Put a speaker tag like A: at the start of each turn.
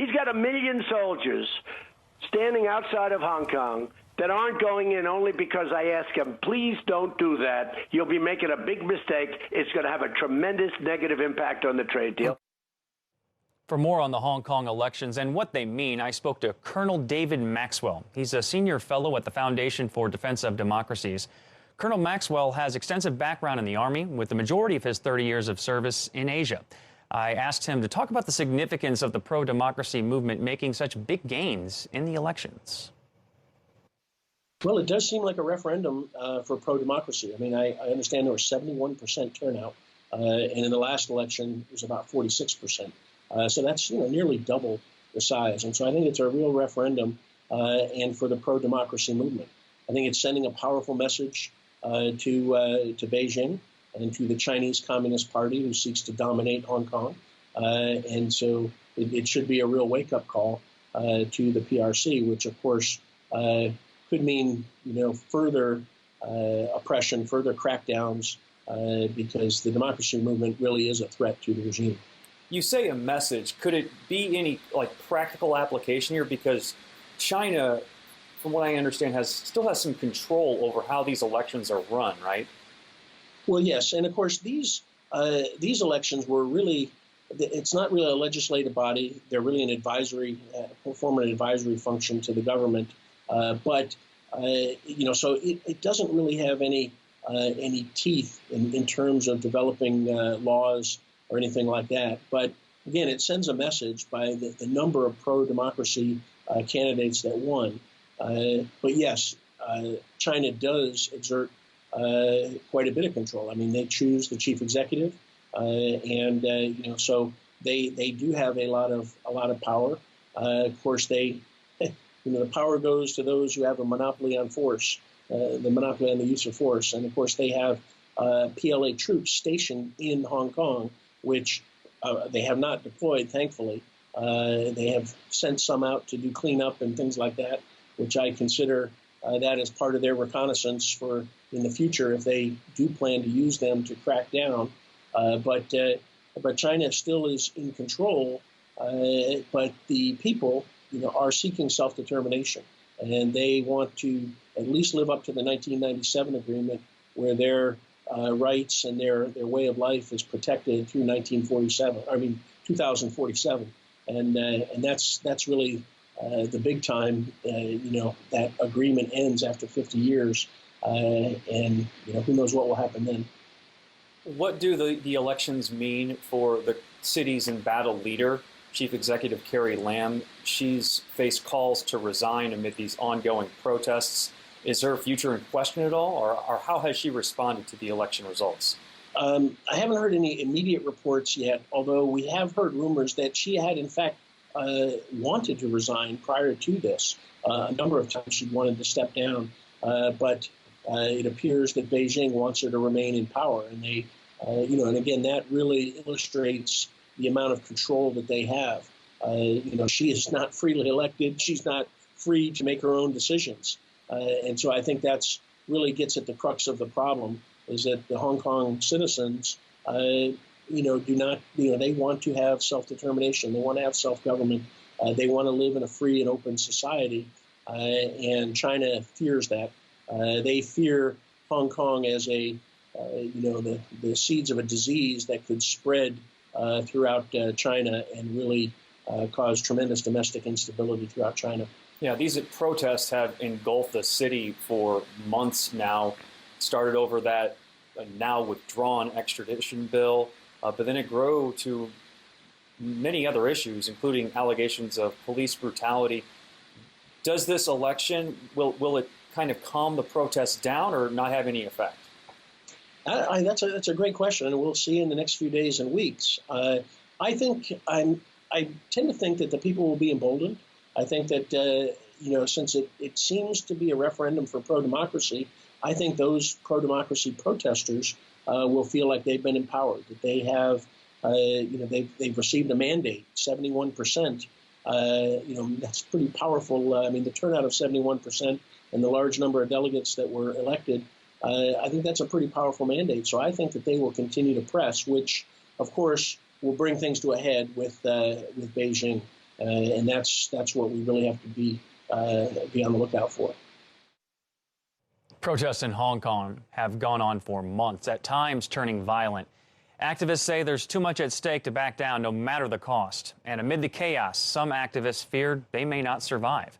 A: He's got 1 million soldiers standing outside of Hong Kong that aren't going in only because I ask him, please don't do that. You'll be making a big mistake. It's going to have a tremendous negative impact on the trade deal.
B: For more on the Hong Kong elections and what they mean, I spoke to Colonel David Maxwell. He's a senior fellow at the Foundation for Defense of Democracies. Colonel Maxwell has extensive background in the Army, with the majority of his 30 years of service in Asia. I asked him to talk about the significance of the pro-democracy movement making such big gains in the elections.
C: Well, it does seem like a referendum for pro-democracy. I mean, I understand there was 71% turnout, and in the last election it was about 46%. So that's nearly double the size. And so I think it's a real referendum and for the pro-democracy movement. I think it's sending a powerful message to Beijing and to the Chinese Communist Party, who seeks to dominate Hong Kong. And so it should be a real wake-up call to the PRC, which, of course, could mean further oppression, further crackdowns, because the democracy movement really is a threat to the regime.
D: You say a message. Could it be any practical application here? Because China, from what I understand, still has some control over how these elections are run, right?
C: Well, yes, and of course these elections were really. It's not really a legislative body. They're really an advisory, perform an advisory function to the government. But so it doesn't really have any teeth in terms of developing laws or anything like that. But again, it sends a message by the number of pro-democracy candidates that won. But yes, China does exert quite a bit of control. I mean, they choose the chief executive, so they do have a lot of power. Of course, the power goes to those who have a monopoly on force, the monopoly on the use of force. And of course, they have PLA troops stationed in Hong Kong, which they have not deployed, thankfully. They have sent some out to do cleanup and things like that, which I consider that as part of their reconnaissance for in the future if they do plan to use them to crack down. But China still is in control. But the people, are seeking self-determination, and they want to at least live up to the 1997 agreement, where their rights and their way of life is protected through 2047, and that's really the big time. That agreement ends after 50 years, and who knows what will happen then.
D: What do the elections mean for the city's embattled leader, Chief Executive Carrie Lam? She's faced calls to resign amid these ongoing protests. Is her future in question at all, or how has she responded to the election results?
C: I haven't heard any immediate reports yet, although we have heard rumors that she had, in fact, wanted to resign prior to this. A number of times she'd wanted to step down, but it appears that Beijing wants her to remain in power. And they, and again, that really illustrates the amount of control that they have. She is not freely elected. She's not free to make her own decisions. And so I think that's really gets at the crux of the problem, is that the Hong Kong citizens, do not, they want to have self-determination. They want to have self-government. They want to live in a free and open society. And China fears that. They fear Hong Kong as the seeds of a disease that could spread throughout China and really cause tremendous domestic instability throughout China.
D: Yeah, these protests have engulfed the city for months now. Started over that now withdrawn extradition bill, but then it grew to many other issues, including allegations of police brutality. Does this election, will it kind of calm the protests down or not have any effect?
C: That's a great question, and we'll see in the next few days and weeks. I tend to think that the people will be emboldened. I think that, since it seems to be a referendum for pro-democracy, I think those pro-democracy protesters will feel like they've been empowered, that they have, they've received a mandate, 71%. That's pretty powerful. The turnout of 71% and the large number of delegates that were elected, I think that's a pretty powerful mandate. So I think that they will continue to press, which, of course, will bring things to a head with Beijing. and that's what we really have to be on the lookout for.
B: Protests in Hong Kong have gone on for months, at times turning violent. Activists say there's too much at stake to back down, no matter the cost. And amid the chaos, some activists feared they may not survive.